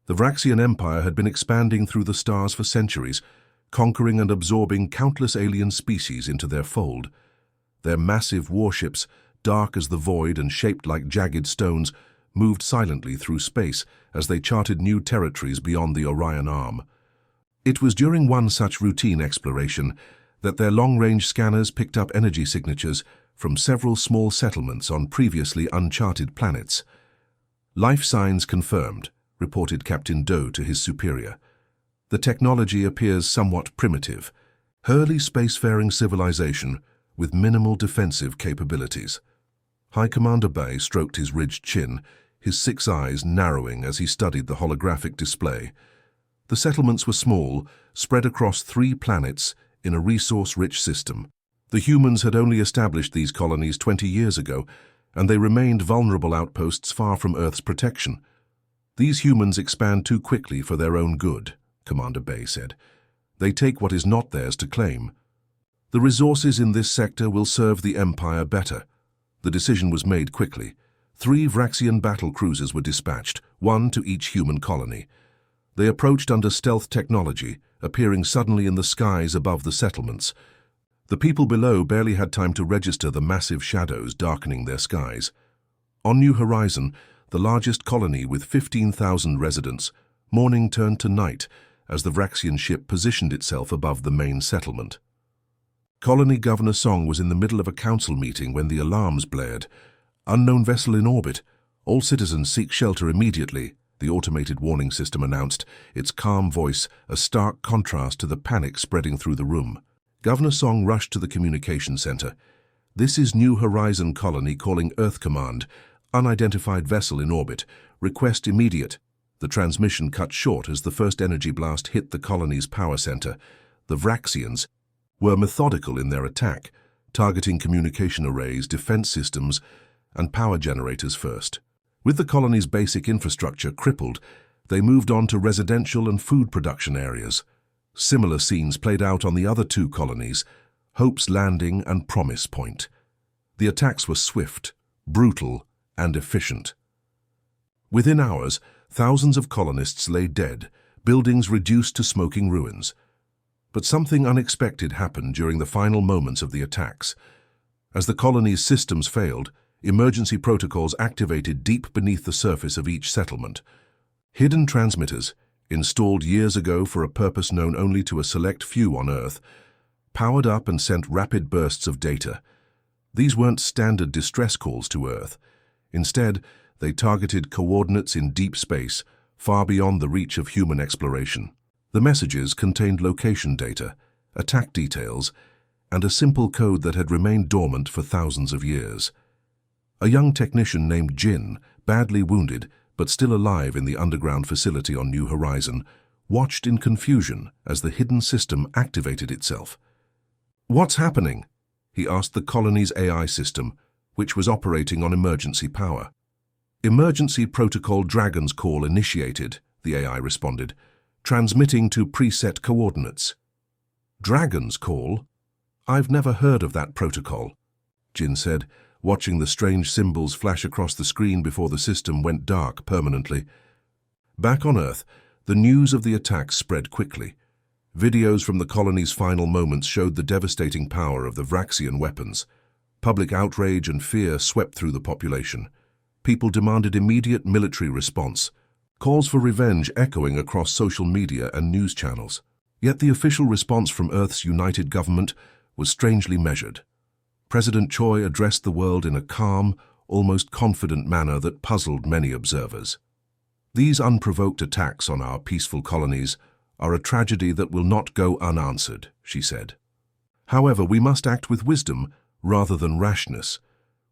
The Vraxian Empire had been expanding through the stars for centuries, conquering and absorbing countless alien species into their fold. Their massive warships, dark as the void and shaped like jagged stones, moved silently through space as they charted new territories beyond the Orion Arm. It was during one such routine exploration that their long-range scanners picked up energy signatures from several small settlements on previously uncharted planets. "Life signs confirmed," reported Captain Doe to his superior. "The technology appears somewhat primitive. Early spacefaring civilization with minimal defensive capabilities." High Commander Bay stroked his ridged chin, his 6 eyes narrowing as he studied the holographic display. The settlements were small, spread across 3 planets in a resource-rich system. The humans had only established these colonies 20 years ago, and they remained vulnerable outposts far from Earth's protection. "These humans expand too quickly for their own good," Commander Bay said. "They take what is not theirs to claim. The resources in this sector will serve the Empire better." The decision was made quickly. 3 Vraxian battle cruisers were dispatched, 1 to each human colony. They approached under stealth technology, appearing suddenly in the skies above the settlements. The people below barely had time to register the massive shadows darkening their skies. On New Horizon, the largest colony with 15,000 residents, morning turned to night as the Vraxian ship positioned itself above the main settlement. Colony Governor Song was in the middle of a council meeting when the alarms blared. "Unknown vessel in orbit. All citizens seek shelter immediately," the automated warning system announced, its calm voice a stark contrast to the panic spreading through the room. Governor Song rushed to the communication center. "This is New Horizon Colony calling Earth Command. Unidentified vessel in orbit. Request immediate." The transmission cut short as the first energy blast hit the colony's power center. The Vraxians were methodical in their attack, targeting communication arrays, defense systems, and power generators first. With the colony's basic infrastructure crippled, they moved on to residential and food production areas. Similar scenes played out on the other 2 colonies, Hope's Landing and Promise Point. The attacks were swift, brutal, and efficient. Within hours, thousands of colonists lay dead, buildings reduced to smoking ruins. But something unexpected happened during the final moments of the attacks. As the colony's systems failed, emergency protocols activated deep beneath the surface of each settlement. Hidden transmitters, installed years ago for a purpose known only to a select few on Earth, powered up and sent rapid bursts of data. These weren't standard distress calls to Earth. Instead, they targeted coordinates in deep space, far beyond the reach of human exploration. The messages contained location data, attack details, and a simple code that had remained dormant for thousands of years. A young technician named Jin, badly wounded but still alive in the underground facility on New Horizon, watched in confusion as the hidden system activated itself. "What's happening?" he asked the colony's AI system, which was operating on emergency power. "Emergency protocol Dragon's Call initiated," the AI responded, "transmitting to preset coordinates." "Dragon's Call? I've never heard of that protocol," Jin said, watching the strange symbols flash across the screen before the system went dark permanently. Back on Earth, the news of the attacks spread quickly. Videos from the colony's final moments showed the devastating power of the Vraxian weapons. Public outrage and fear swept through the population. People demanded immediate military response, calls for revenge echoing across social media and news channels. Yet the official response from Earth's united government was strangely measured. President Choi addressed the world in a calm, almost confident manner that puzzled many observers. "These unprovoked attacks on our peaceful colonies are a tragedy that will not go unanswered," she said. "However, we must act with wisdom rather than rashness.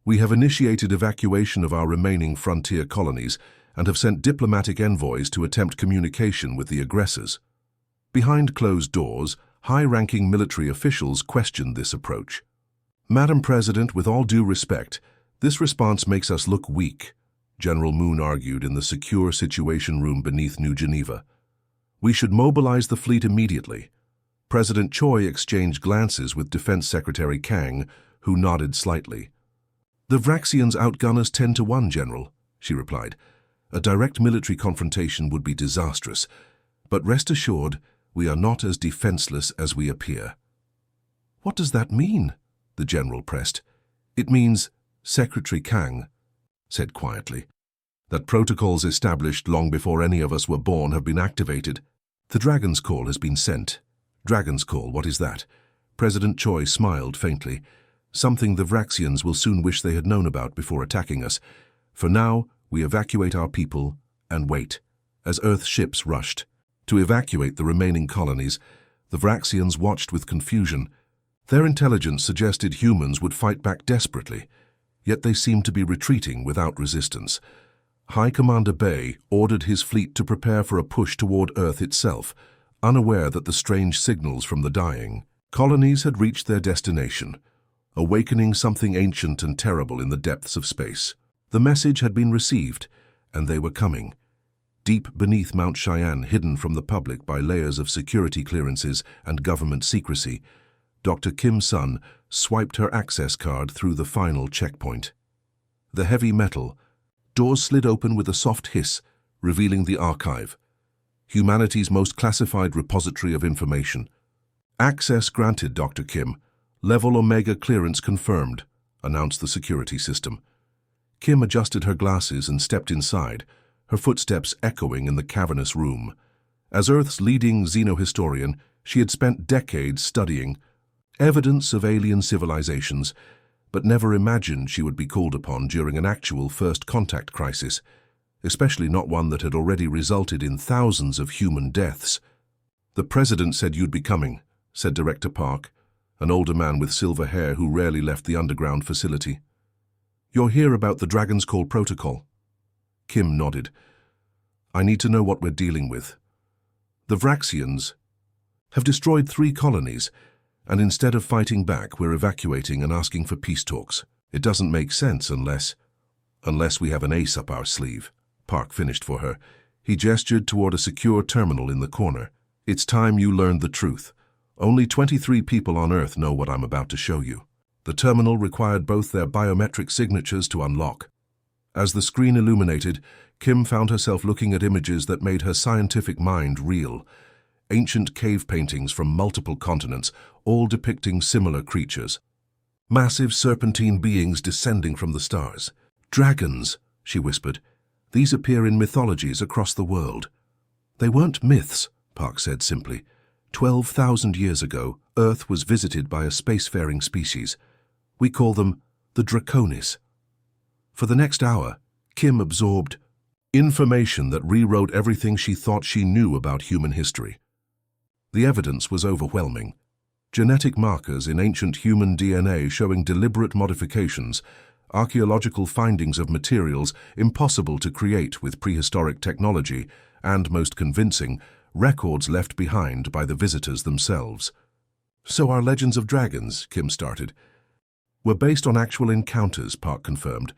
We have initiated evacuation of our remaining frontier colonies and have sent diplomatic envoys to attempt communication with the aggressors." Behind closed doors, high-ranking military officials questioned this approach. "Madam President, with all due respect, this response makes us look weak," General Moon argued in the secure Situation Room beneath New Geneva. "We should mobilize the fleet immediately." President Choi exchanged glances with Defense Secretary Kang, who nodded slightly. "The Vraxians outgun us 10-1, General," she replied. A direct military confrontation would be disastrous, but rest assured, we are not as defenseless as we appear." "What does that mean?" the general pressed. "It means," Secretary Kang said quietly, "that protocols established long before any of us were born have been activated. The Dragon's Call has been sent." "Dragon's Call, what is that?" President Choi smiled faintly. "Something the Vraxians will soon wish they had known about before attacking us. For now, we evacuate our people and wait." As Earth ships rushed to evacuate the remaining colonies, the Vraxians watched with confusion. Their intelligence suggested humans would fight back desperately, yet they seemed to be retreating without resistance. High Commander Bay ordered his fleet to prepare for a push toward Earth itself, unaware that the strange signals from the dying colonies had reached their destination, awakening something ancient and terrible in the depths of space. The message had been received, and they were coming. Deep beneath Mount Cheyenne, hidden from the public by layers of security clearances and government secrecy, Dr. Kim Sun swiped her access card through the final checkpoint. The heavy metal doors slid open with a soft hiss, revealing the archive, humanity's most classified repository of information. "Access granted, Dr. Kim. Level Omega clearance confirmed," announced the security system. Kim adjusted her glasses and stepped inside, her footsteps echoing in the cavernous room. As Earth's leading xenohistorian, she had spent decades studying evidence of alien civilizations, but never imagined she would be called upon during an actual first contact crisis, especially not one that had already resulted in thousands of human deaths. "The President said you'd be coming," said Director Park, an older man with silver hair who rarely left the underground facility. "You're here about the Dragon's Call protocol." Kim nodded. "I need to know what we're dealing with. The Vraxians have destroyed 3 colonies, and instead of fighting back, we're evacuating and asking for peace talks. It doesn't make sense unless we have an ace up our sleeve." Park finished for her. He gestured toward a secure terminal in the corner. "It's time you learned the truth. Only 23 people on Earth know what I'm about to show you." The terminal required both their biometric signatures to unlock. As the screen illuminated, Kim found herself looking at images that made her scientific mind reel. Ancient cave paintings from multiple continents, all depicting similar creatures. Massive serpentine beings descending from the stars. "Dragons," she whispered. "These appear in mythologies across the world." "They weren't myths," Park said simply. 12,000 years ago, Earth was visited by a spacefaring species. We call them the Draconis. For the next hour, Kim absorbed information that rewrote everything she thought she knew about human history. The evidence was overwhelming. Genetic markers in ancient human DNA showing deliberate modifications, archaeological findings of materials impossible to create with prehistoric technology, and, most convincing, records left behind by the visitors themselves. "So our legends of dragons," Kim started, "were based on actual encounters," Park confirmed.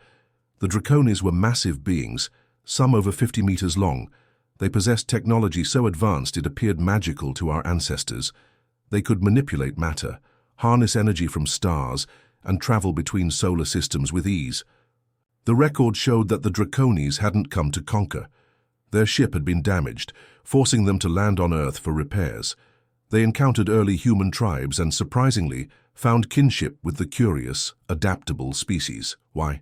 "The Draconis were massive beings, some over 50 meters long. They possessed technology so advanced it appeared magical to our ancestors. They could manipulate matter, harness energy from stars, and travel between solar systems with ease. The record showed that the Draconis hadn't come to conquer. Their ship had been damaged, forcing them to land on Earth for repairs. They encountered early human tribes and, surprisingly, found kinship with the curious, adaptable species. Why?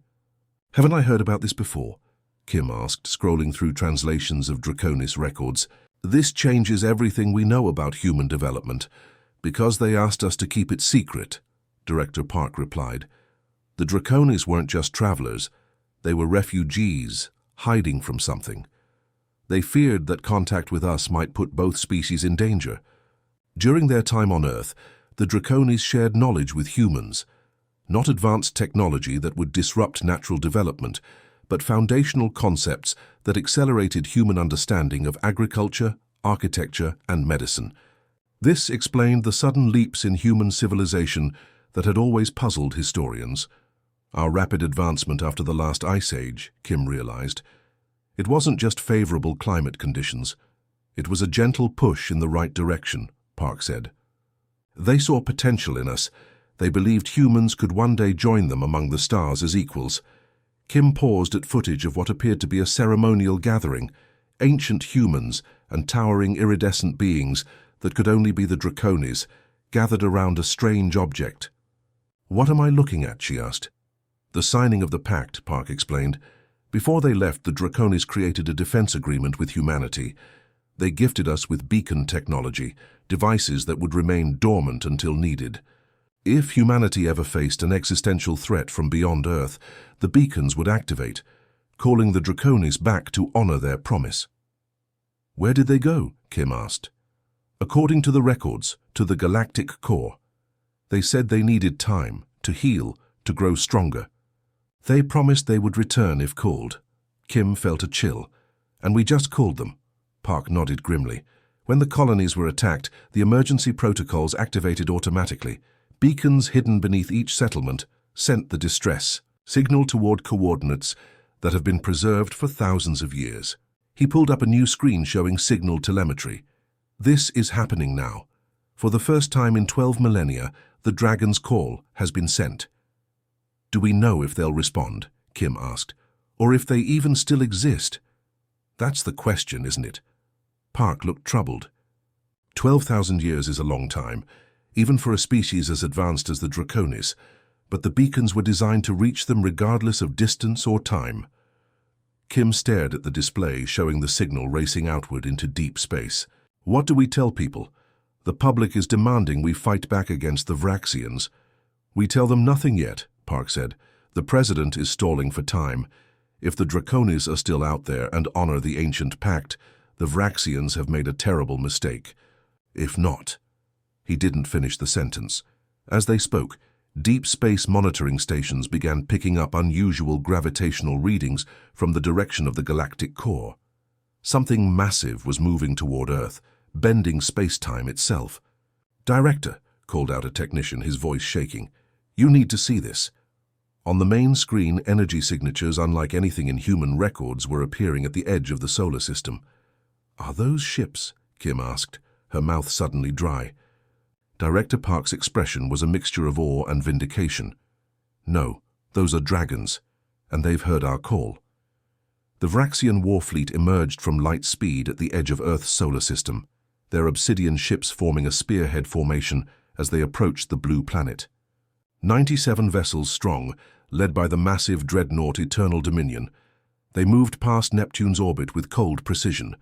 "Haven't I heard about this before?" Kim asked, scrolling through translations of Draconis records. "This changes everything we know about human development. Because they asked us to keep it secret," Director Park replied. "The Draconis weren't just travelers. They were refugees, hiding from something. They feared that contact with us might put both species in danger. During their time on Earth, the Draconis shared knowledge with humans. Not advanced technology that would disrupt natural development, but foundational concepts that accelerated human understanding of agriculture, architecture, and medicine. This explained the sudden leaps in human civilization that had always puzzled historians. Our rapid advancement after the last ice age," Kim realized. "It wasn't just favorable climate conditions. It was a gentle push in the right direction," Park said. "They saw potential in us. They believed humans could one day join them among the stars as equals." Kim paused at footage of what appeared to be a ceremonial gathering, ancient humans and towering iridescent beings that could only be the Draconies, gathered around a strange object. "What am I looking at?" she asked. "The signing of the pact," Park explained. "Before they left, the Draconies created a defense agreement with humanity. They gifted us with beacon technology, devices that would remain dormant until needed. If humanity ever faced an existential threat from beyond Earth, the beacons would activate, calling the Draconies back to honor their promise." "Where did they go?" Kim asked. "According to the records, to the Galactic core. They said they needed time to heal, to grow stronger. They promised they would return if called." Kim felt a chill. "And we just called them." Park nodded grimly. "When the colonies were attacked, the emergency protocols activated automatically. Beacons hidden beneath each settlement sent the distress signal toward coordinates that have been preserved for thousands of years." He pulled up a new screen showing signal telemetry. "This is happening now. For the first time in 12 millennia, the Dragon's Call has been sent." "Do we know if they'll respond?" Kim asked. "Or if they even still exist?" "That's the question, isn't it?" Park looked troubled. 12,000 years is a long time, even for a species as advanced as the Draconies, but the beacons were designed to reach them regardless of distance or time. Kim stared at the display showing the signal racing outward into deep space. "What do we tell people? The public is demanding we fight back against the Vraxians." "We tell them nothing yet," Park said. "The president is stalling for time. If the Draconies are still out there and honor the ancient pact, the Vraxians have made a terrible mistake. If not..." He didn't finish the sentence. As they spoke, deep space monitoring stations began picking up unusual gravitational readings from the direction of the galactic core. Something massive was moving toward Earth, bending space-time itself. "Director," called out a technician, his voice shaking, "you need to see this." On the main screen, energy signatures unlike anything in human records were appearing at the edge of the solar system. "Are those ships?" Kim asked, her mouth suddenly dry. Director Park's expression was a mixture of awe and vindication. "No, those are dragons, and they've heard our call." The Vraxian war fleet emerged from light speed at the edge of Earth's solar system, their obsidian ships forming a spearhead formation as they approached the blue planet. 97 vessels strong, led by the massive dreadnought Eternal Dominion. They moved past Neptune's orbit with cold precision.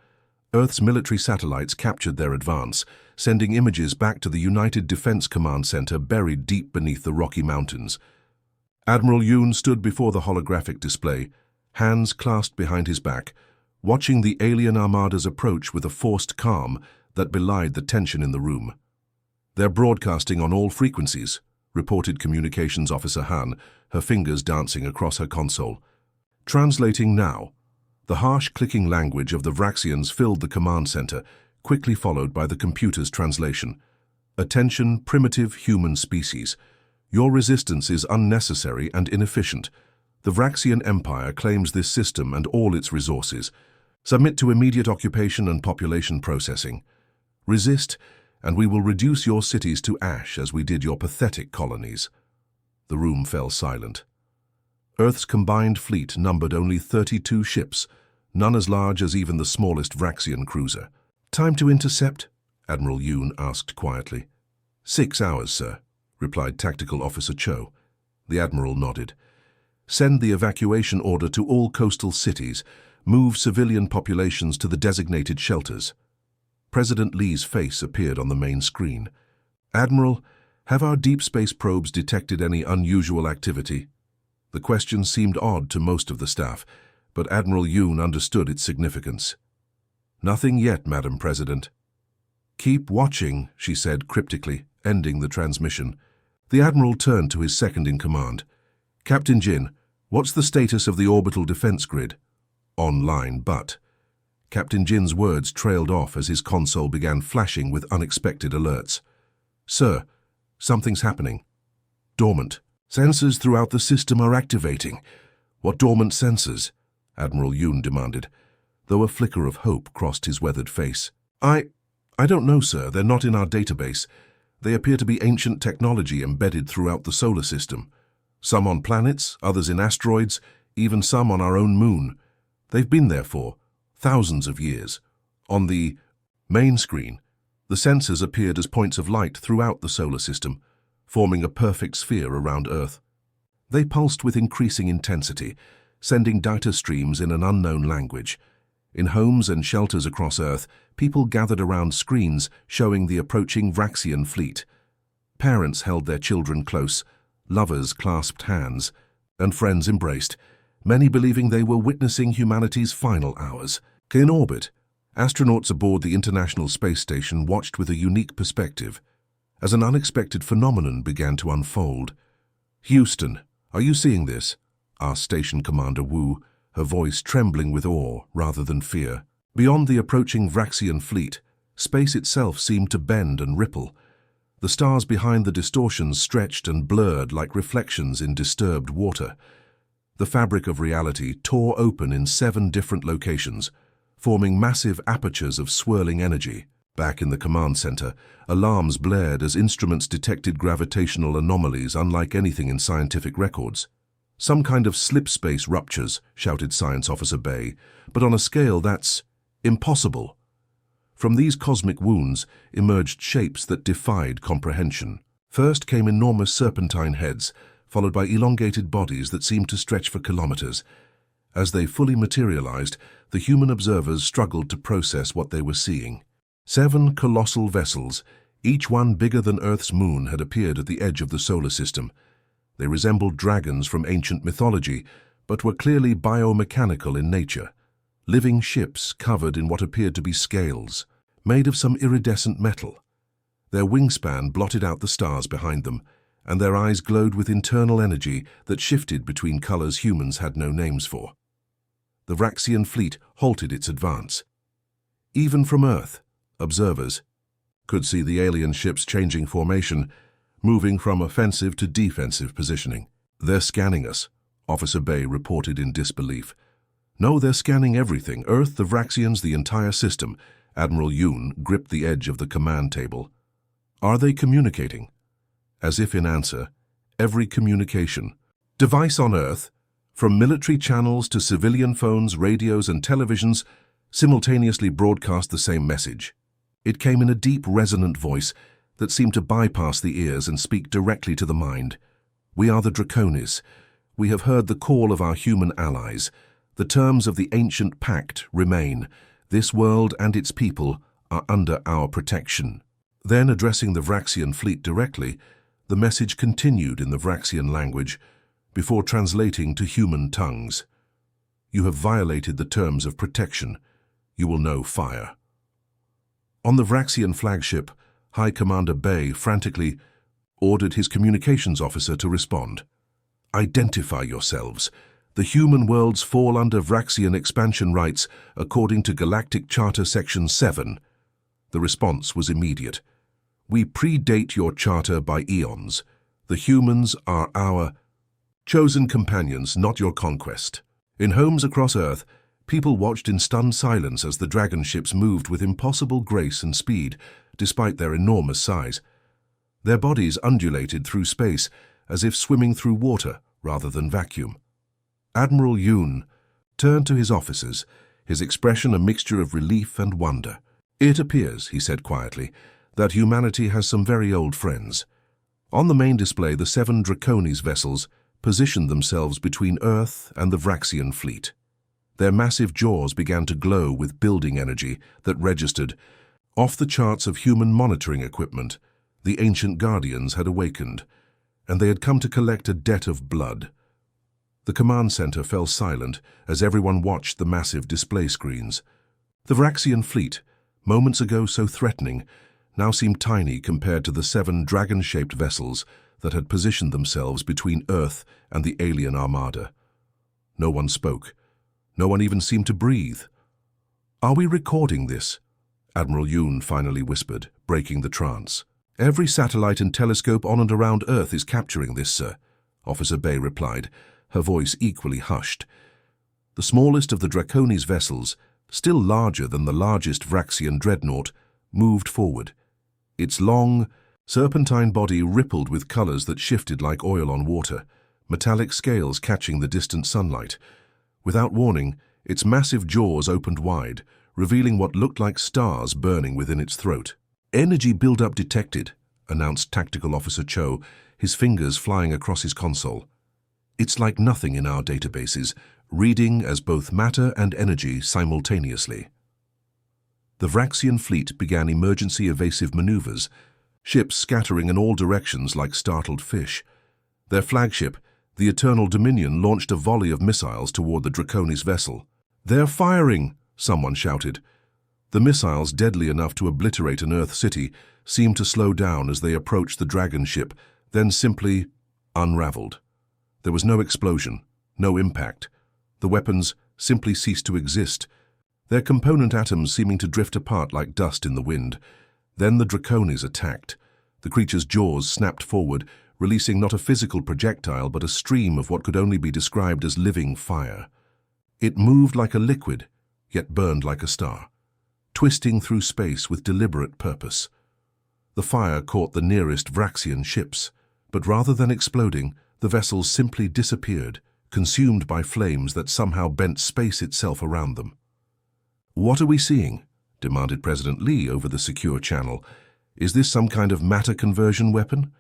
Earth's military satellites captured their advance, sending images back to the United Defense Command Center buried deep beneath the Rocky Mountains. Admiral Yoon stood before the holographic display, hands clasped behind his back, watching the alien armadas approach with a forced calm that belied the tension in the room. "They're broadcasting on all frequencies," reported Communications Officer Han, her fingers dancing across her console. "Translating now." The harsh clicking language of the Vraxians filled the command center, quickly followed by the computer's translation. "Attention, primitive human species. Your resistance is unnecessary and inefficient. The Vraxian Empire claims this system and all its resources. Submit to immediate occupation and population processing. Resist, and we will reduce your cities to ash as we did your pathetic colonies." The room fell silent. Earth's combined fleet numbered only 32 ships, none as large as even the smallest Vraxian cruiser. "Time to intercept?" Admiral Yoon asked quietly. 6 hours, sir," replied Tactical Officer Cho. The Admiral nodded. "Send the evacuation order to all coastal cities. Move civilian populations to the designated shelters." President Lee's face appeared on the main screen. "Admiral, have our deep space probes detected any unusual activity?" The question seemed odd to most of the staff, but Admiral Yoon understood its significance. "Nothing yet, Madam President." "Keep watching," she said cryptically, ending the transmission. The Admiral turned to his second-in-command. "Captain Jin, what's the status of the orbital defense grid?" "Online, but..." Captain Jin's words trailed off as his console began flashing with unexpected alerts. "Sir, something's happening. Dormant. Sensors throughout the system are activating." "What dormant sensors?" Admiral Yoon demanded, though a flicker of hope crossed his weathered face. I don't know, sir. They're not in our database. They appear to be ancient technology embedded throughout the solar system. Some on planets, others in asteroids, even some on our own moon. They've been there for thousands of years. On the main screen, the sensors appeared as points of light throughout the solar system, forming a perfect sphere around Earth. They pulsed with increasing intensity, sending data streams in an unknown language. In homes and shelters across Earth, people gathered around screens showing the approaching Vraxian fleet. Parents held their children close, lovers clasped hands, and friends embraced, many believing they were witnessing humanity's final hours. In orbit, astronauts aboard the International Space Station watched with a unique perspective as an unexpected phenomenon began to unfold. "Houston, are you seeing this?" asked Station Commander Wu, her voice trembling with awe rather than fear. Beyond the approaching Vraxian fleet, space itself seemed to bend and ripple. The stars behind the distortions stretched and blurred like reflections in disturbed water. The fabric of reality tore open in 7 different locations, forming massive apertures of swirling energy. Back in the command center, alarms blared as instruments detected gravitational anomalies unlike anything in scientific records. "Some kind of slip space ruptures," shouted Science Officer Bay, "but on a scale that's impossible." From these cosmic wounds emerged shapes that defied comprehension. First came enormous serpentine heads, followed by elongated bodies that seemed to stretch for kilometers. As they fully materialized, the human observers struggled to process what they were seeing. 7 colossal vessels, each one bigger than Earth's moon, had appeared at the edge of the solar system. They resembled dragons from ancient mythology, but were clearly biomechanical in nature. Living ships covered in what appeared to be scales, made of some iridescent metal. Their wingspan blotted out the stars behind them, and their eyes glowed with internal energy that shifted between colors humans had no names for. The Vraxian fleet halted its advance. Even from Earth, observers could see the alien ships changing formation, moving from offensive to defensive positioning. "They're scanning us," Officer Bay reported in disbelief. "No, they're scanning everything. Earth, the Vraxians, the entire system." Admiral Yoon gripped the edge of the command table. "Are they communicating?" As if in answer, every communication device on Earth, from military channels to civilian phones, radios, and televisions, simultaneously broadcast the same message. It came in a deep, resonant voice that seemed to bypass the ears and speak directly to the mind. "We are the Draconies. We have heard the call of our human allies. The terms of the ancient pact remain. This world and its people are under our protection." Then, addressing the Vraxian fleet directly, the message continued in the Vraxian language, before translating to human tongues. "You have violated the terms of protection. You will know fire." On the Vraxian flagship, High Commander Bay frantically ordered his communications officer to respond. "Identify yourselves. The human worlds fall under Vraxian expansion rights according to Galactic Charter Section 7. The response was immediate. "We predate your charter by eons. The humans are our chosen companions, not your conquest." In homes across Earth, people watched in stunned silence as the dragon ships moved with impossible grace and speed, despite their enormous size. Their bodies undulated through space as if swimming through water rather than vacuum. Admiral Yoon turned to his officers, his expression a mixture of relief and wonder. "It appears," he said quietly, "that humanity has some very old friends." On the main display, the 7 Draconies vessels positioned themselves between Earth and the Vraxian fleet. Their massive jaws began to glow with building energy that registered. Off the charts of human monitoring equipment, the ancient guardians had awakened, and they had come to collect a debt of blood. The command center fell silent as everyone watched the massive display screens. The Vraxian fleet, moments ago so threatening, now seemed tiny compared to the 7 dragon-shaped vessels that had positioned themselves between Earth and the alien armada. No one spoke. No one even seemed to breathe. "Are we recording this?" Admiral Yoon finally whispered, breaking the trance. "Every satellite and telescope on and around Earth is capturing this, sir," Officer Bay replied, her voice equally hushed. The smallest of the Draconies vessels, still larger than the largest Vraxian dreadnought, moved forward. Its long, serpentine body rippled with colors that shifted like oil on water, metallic scales catching the distant sunlight. Without warning, its massive jaws opened wide, revealing what looked like stars burning within its throat. "Energy buildup detected," announced Tactical Officer Cho, his fingers flying across his console. "It's like nothing in our databases, reading as both matter and energy simultaneously." The Vraxian fleet began emergency evasive maneuvers, ships scattering in all directions like startled fish. Their flagship, the Eternal Dominion, launched a volley of missiles toward the Draconies vessel. "They're firing!" someone shouted. The missiles, deadly enough to obliterate an Earth city, seemed to slow down as they approached the dragon ship, then simply unraveled. There was no explosion, no impact. The weapons simply ceased to exist, their component atoms seeming to drift apart like dust in the wind. Then the Draconies attacked. The creature's jaws snapped forward, releasing not a physical projectile but a stream of what could only be described as living fire. It moved like a liquid, yet burned like a star, twisting through space with deliberate purpose. The fire caught the nearest Vraxian ships, but rather than exploding, the vessels simply disappeared, consumed by flames that somehow bent space itself around them. "What are we seeing?" demanded President Lee over the secure channel. "Is this some kind of matter conversion weapon?"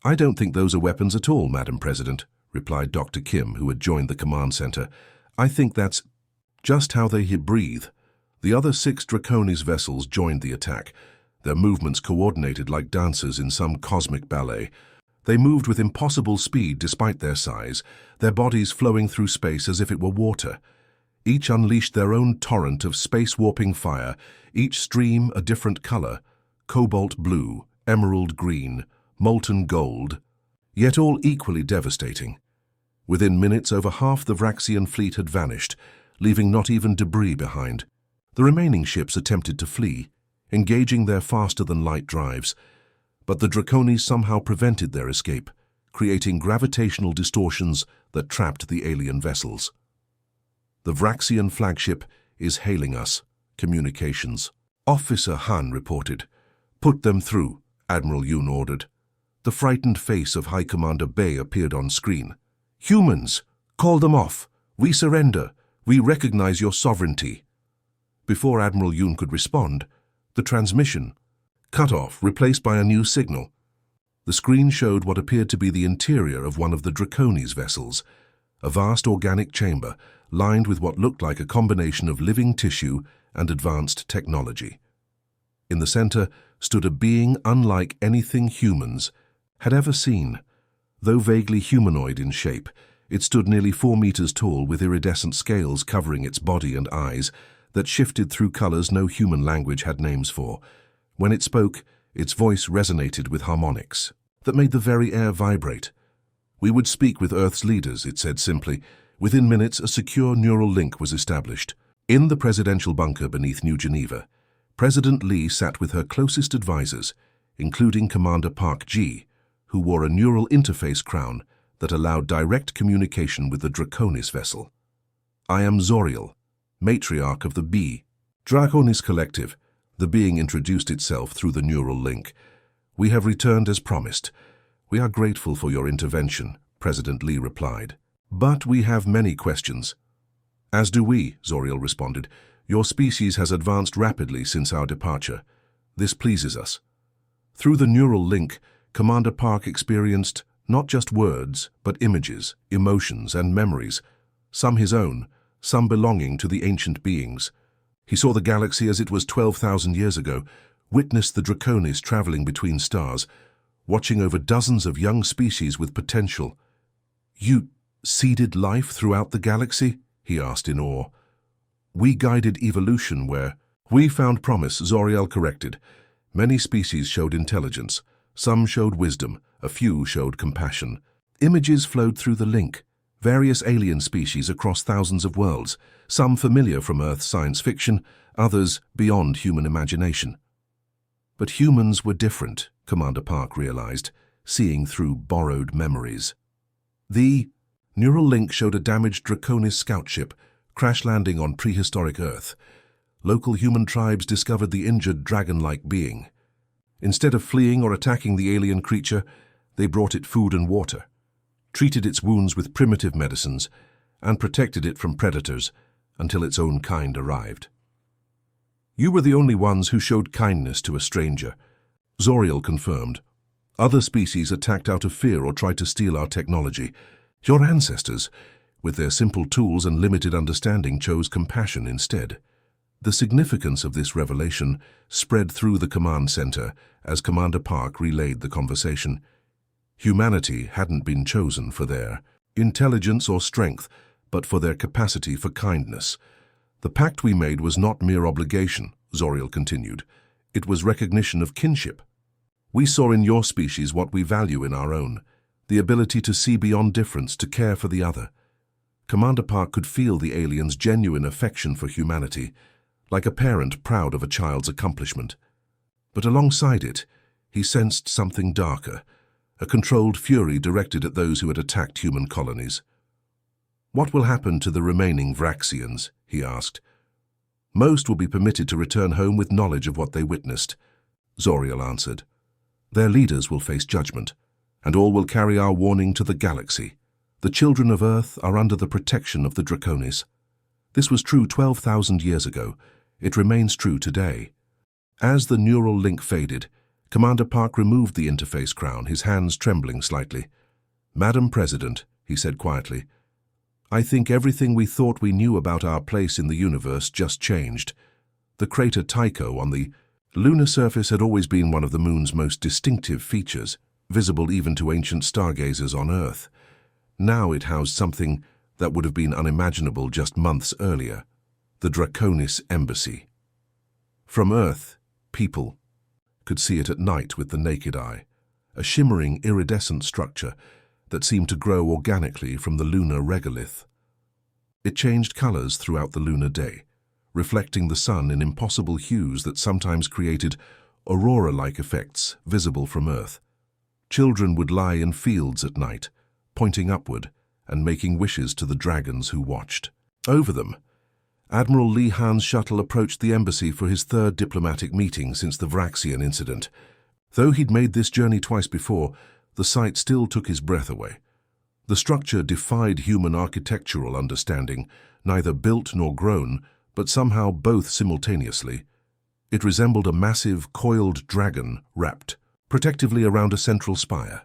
"I don't think those are weapons at all, Madam President," replied Dr. Kim, who had joined the command center. "I think that's just how they breathe." The other 6 Draconies vessels joined the attack, their movements coordinated like dancers in some cosmic ballet. They moved with impossible speed despite their size, their bodies flowing through space as if it were water. Each unleashed their own torrent of space-warping fire, each stream a different color: cobalt blue, emerald green, molten gold, yet all equally devastating. Within minutes, over half the Vraxian fleet had vanished, leaving not even debris behind. The remaining ships attempted to flee, engaging their faster-than-light drives, but the Draconies somehow prevented their escape, creating gravitational distortions that trapped the alien vessels. "The Vraxian flagship is hailing us." Communications. Officer Han reported. "Put them through," Admiral Yoon ordered. The frightened face of High Commander Bei appeared on screen. "Humans, call them off. We surrender. We recognize your sovereignty." Before Admiral Yoon could respond, the transmission cut off, replaced by a new signal. The screen showed what appeared to be the interior of one of the Draconies vessels, a vast organic chamber lined with what looked like a combination of living tissue and advanced technology. In the center stood a being unlike anything humans had ever seen. Though vaguely humanoid in shape, it stood nearly 4 meters tall with iridescent scales covering its body and eyes that shifted through colors no human language had names for. When it spoke, its voice resonated with harmonics that made the very air vibrate. "We would speak with Earth's leaders," it said simply. Within minutes, a secure neural link was established. In the presidential bunker beneath New Geneva, President Lee sat with her closest advisors, including Commander Park Ji, who wore a neural interface crown that allowed direct communication with the Draconies vessel. "I am Zoriel, matriarch of the Draconies Collective." The being introduced itself through the neural link. "We have returned as promised. We are grateful for your intervention," President Lee replied. "But we have many questions." "As do we," Zoriel responded. "Your species has advanced rapidly since our departure. This pleases us." Through the neural link, Commander Park experienced not just words, but images, emotions, and memories, some his own, some belonging to the ancient beings. He saw the galaxy as it was 12,000 years ago, witnessed the Draconies traveling between stars, watching over dozens of young species with potential. "You seeded life throughout the galaxy?" he asked in awe. "We guided evolution where—" "We found promise," Zoriel corrected. "Many species showed intelligence. Some showed wisdom. A few showed compassion." Images flowed through the link. Various alien species across thousands of worlds, some familiar from Earth's science fiction, others beyond human imagination. But humans were different, Commander Park realized, seeing through borrowed memories. The neural link showed a damaged Draconies scout ship crash landing on prehistoric Earth. Local human tribes discovered the injured dragon-like being. Instead of fleeing or attacking the alien creature, they brought it food and water. treated its wounds with primitive medicines, and protected it from predators until its own kind arrived. "You were the only ones who showed kindness to a stranger," Zoriel confirmed. "Other species attacked out of fear or tried to steal our technology. Your ancestors, with their simple tools and limited understanding, chose compassion instead." The significance of this revelation spread through the command center as Commander Park relayed the conversation. Humanity hadn't been chosen for their intelligence or strength, but for their capacity for kindness. "The pact we made was not mere obligation," Zoriel continued. "It was recognition of kinship. We saw in your species what we value in our own, the ability to see beyond difference, to care for the other." Commander Park could feel the aliens' genuine affection for humanity, like a parent proud of a child's accomplishment. But alongside it, he sensed something darker, a controlled fury directed at those who had attacked human colonies. "What will happen to the remaining Vraxians?" he asked. "Most will be permitted to return home with knowledge of what they witnessed," Zoriel answered. "Their leaders will face judgment, and all will carry our warning to the galaxy. The children of Earth are under the protection of the Draconis. This was true 12,000 years ago. It remains true today." As the neural link faded, Commander Park removed the interface crown, his hands trembling slightly. "Madam President," he said quietly, "I think everything we thought we knew about our place in the universe just changed. The crater Tycho on the lunar surface had always been one of the moon's most distinctive features, visible even to ancient stargazers on Earth. Now it housed something that would have been unimaginable just months earlier: the Draconis Embassy. From Earth, people could see it at night with the naked eye, a shimmering, iridescent structure that seemed to grow organically from the lunar regolith. It changed colors throughout the lunar day, reflecting the sun in impossible hues that sometimes created aurora-like effects visible from Earth. Children would lie in fields at night, pointing upward and making wishes to the dragons who watched over them. Admiral Li Han's shuttle approached the embassy for his third diplomatic meeting since the Vraxian incident. Though he'd made this journey twice before, the sight still took his breath away. The structure defied human architectural understanding, neither built nor grown, but somehow both simultaneously. It resembled a massive, coiled dragon wrapped protectively around a central spire,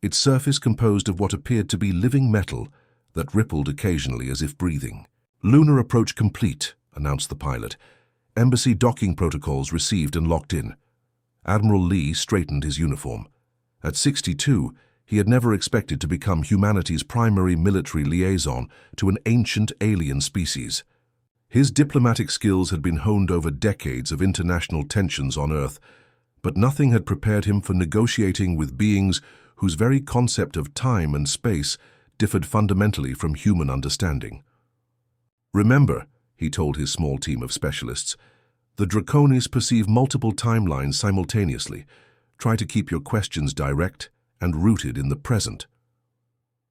its surface composed of what appeared to be living metal that rippled occasionally as if breathing. "Lunar approach complete," announced the pilot. "Embassy docking protocols received and locked in." Admiral Li straightened his uniform. At 62, he had never expected to become humanity's primary military liaison to an ancient alien species. His diplomatic skills had been honed over decades of international tensions on Earth, but nothing had prepared him for negotiating with beings whose very concept of time and space differed fundamentally from human understanding. "Remember," he told his small team of specialists, "the Draconis perceive multiple timelines simultaneously. Try to keep your questions direct and rooted in the present."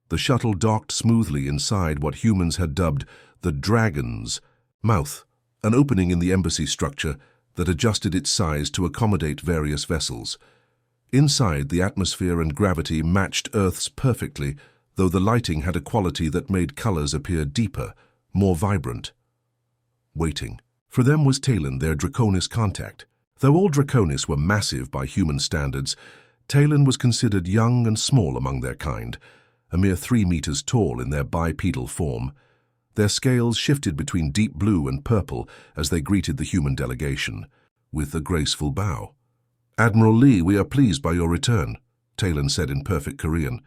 The shuttle docked smoothly inside what humans had dubbed the Dragon's mouth, an opening in the embassy structure that adjusted its size to accommodate various vessels. Inside, the atmosphere and gravity matched Earth's perfectly, though the lighting had a quality that made colors appear deeper, more vibrant. Waiting. For them was Talon, their Draconis contact. Though all Draconis were massive by human standards, Talon was considered young and small among their kind, a mere 3 meters tall in their bipedal form. Their scales shifted between deep blue and purple as they greeted the human delegation, with a graceful bow. "Admiral Li, we are pleased by your return," Talon said in perfect Korean,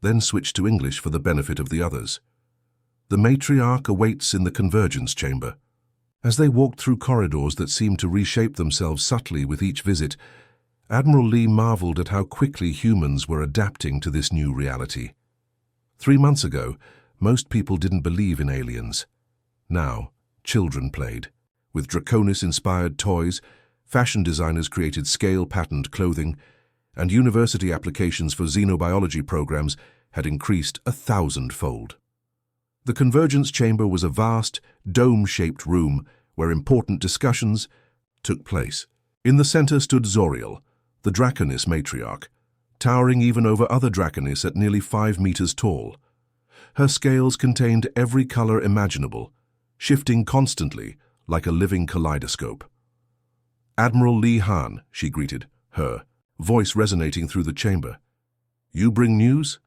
then switched to English for the benefit of the others. "The matriarch awaits in the convergence chamber." As they walked through corridors that seemed to reshape themselves subtly with each visit, Admiral Li marveled at how quickly humans were adapting to this new reality. 3 months ago, most people didn't believe in aliens. Now, children played. With Draconis-inspired toys, fashion designers created scale-patterned clothing, and university applications for xenobiology programs had increased 1,000-fold. The convergence chamber was a vast, dome-shaped room where important discussions took place. In the center stood Zoriel, the Draconis matriarch, towering even over other Draconis at nearly 5 meters tall. Her scales contained every color imaginable, shifting constantly like a living kaleidoscope. "Admiral Li Han," she greeted, her voice resonating through the chamber. "You bring news?"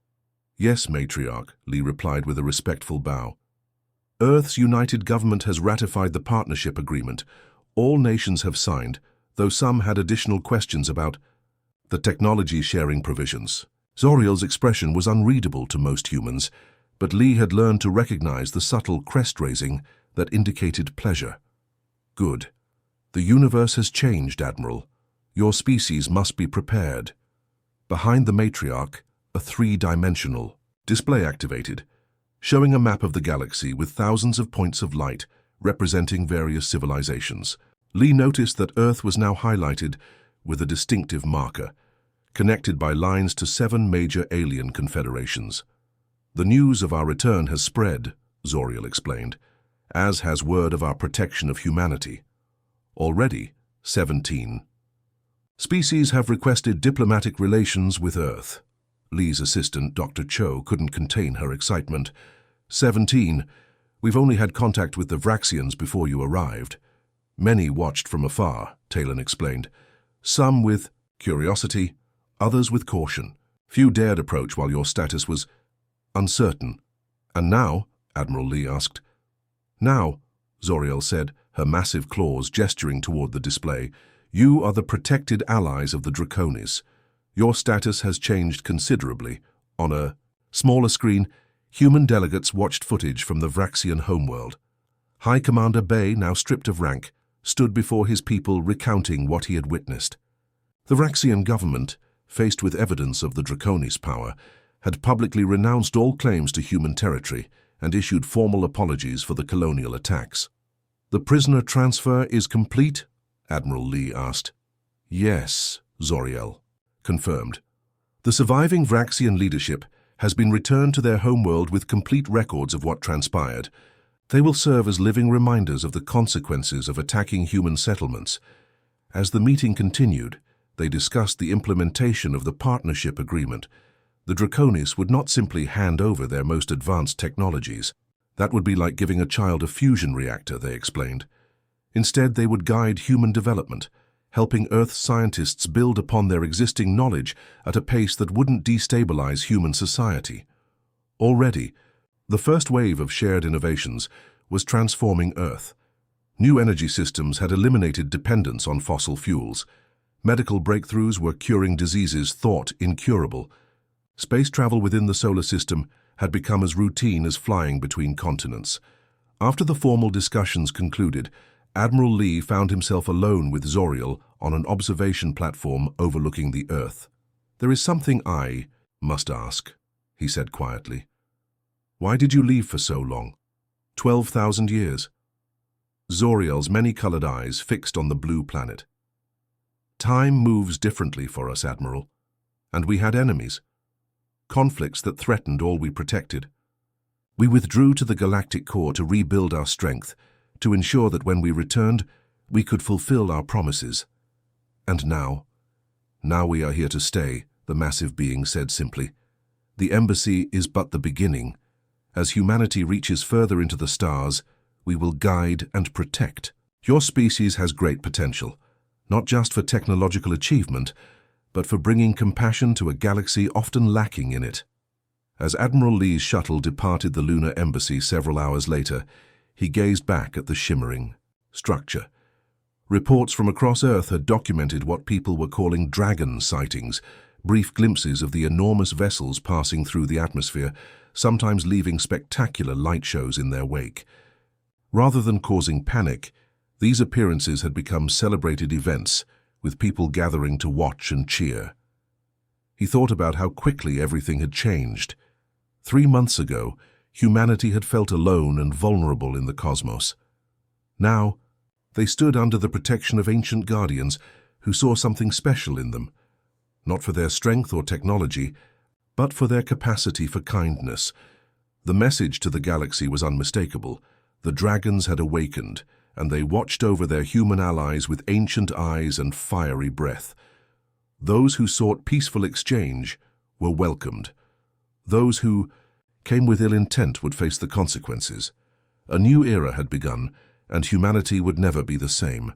"Yes, matriarch," Li replied with a respectful bow. "Earth's united government has ratified the partnership agreement. All nations have signed, though some had additional questions about the technology sharing provisions." Zoriel's expression was unreadable to most humans, but Li had learned to recognize the subtle crest-raising that indicated pleasure. "Good. The universe has changed, Admiral. Your species must be prepared." Behind the matriarch, a 3-dimensional display activated, showing a map of the galaxy with thousands of points of light representing various civilizations. Li noticed that Earth was now highlighted with a distinctive marker, connected by lines to 7 major alien confederations. "The news of our return has spread," Zoriel explained, "as has word of our protection of humanity. Already, 17 species have requested diplomatic relations with Earth." Li's assistant, Dr. Cho, couldn't contain her excitement. 17. We've only had contact with the Vraxians before you arrived." "Many watched from afar," Talon explained. "Some with curiosity, others with caution. Few dared approach while your status was uncertain." "And now?" Admiral Li asked. "Now," Zoriel said, her massive claws gesturing toward the display, "you are the protected allies of the Draconis. Your status has changed considerably. On a smaller screen, human delegates watched footage from the Vraxian homeworld. High Commander Bay, now stripped of rank, stood before his people recounting what he had witnessed. The Vraxian government, faced with evidence of the Draconis' power, had publicly renounced all claims to human territory and issued formal apologies for the colonial attacks. "The prisoner transfer is complete?" Admiral Li asked. "Yes," Zoriel confirmed. "The surviving Vraxian leadership has been returned to their homeworld with complete records of what transpired. They will serve as living reminders of the consequences of attacking human settlements." As the meeting continued, they discussed the implementation of the partnership agreement. The Draconis would not simply hand over their most advanced technologies. That would be like giving a child a fusion reactor, they explained. Instead, they would guide human development, helping Earth scientists build upon their existing knowledge at a pace that wouldn't destabilize human society. Already, the first wave of shared innovations was transforming Earth. New energy systems had eliminated dependence on fossil fuels. Medical breakthroughs were curing diseases thought incurable. Space travel within the solar system had become as routine as flying between continents. After the formal discussions concluded, Admiral Li found himself alone with Zoriel on an observation platform overlooking the Earth. "There is something I must ask," he said quietly. "Why did you leave for so long? 12,000 years?" Zoriel's many-colored eyes fixed on the blue planet. "Time moves differently for us, Admiral. And we had enemies. Conflicts that threatened all we protected. We withdrew to the galactic core to rebuild our strength, to ensure that when we returned, we could fulfill our promises. And now we are here to stay," the massive being said simply. "The embassy is but the beginning. As humanity reaches further into the stars, we will guide and protect. Your species has great potential, not just for technological achievement, but for bringing compassion to a galaxy often lacking in it." As Admiral Li's shuttle departed the lunar embassy several hours later, he gazed back at the shimmering structure. Reports from across Earth had documented what people were calling dragon sightings, brief glimpses of the enormous vessels passing through the atmosphere, sometimes leaving spectacular light shows in their wake. Rather than causing panic, these appearances had become celebrated events, with people gathering to watch and cheer. He thought about how quickly everything had changed. 3 months ago, humanity had felt alone and vulnerable in the cosmos. Now, they stood under the protection of ancient guardians who saw something special in them, not for their strength or technology, but for their capacity for kindness. The message to the galaxy was unmistakable. The dragons had awakened, and they watched over their human allies with ancient eyes and fiery breath. Those who sought peaceful exchange were welcomed. Those who came with ill intent would face the consequences. A new era had begun, and humanity would never be the same.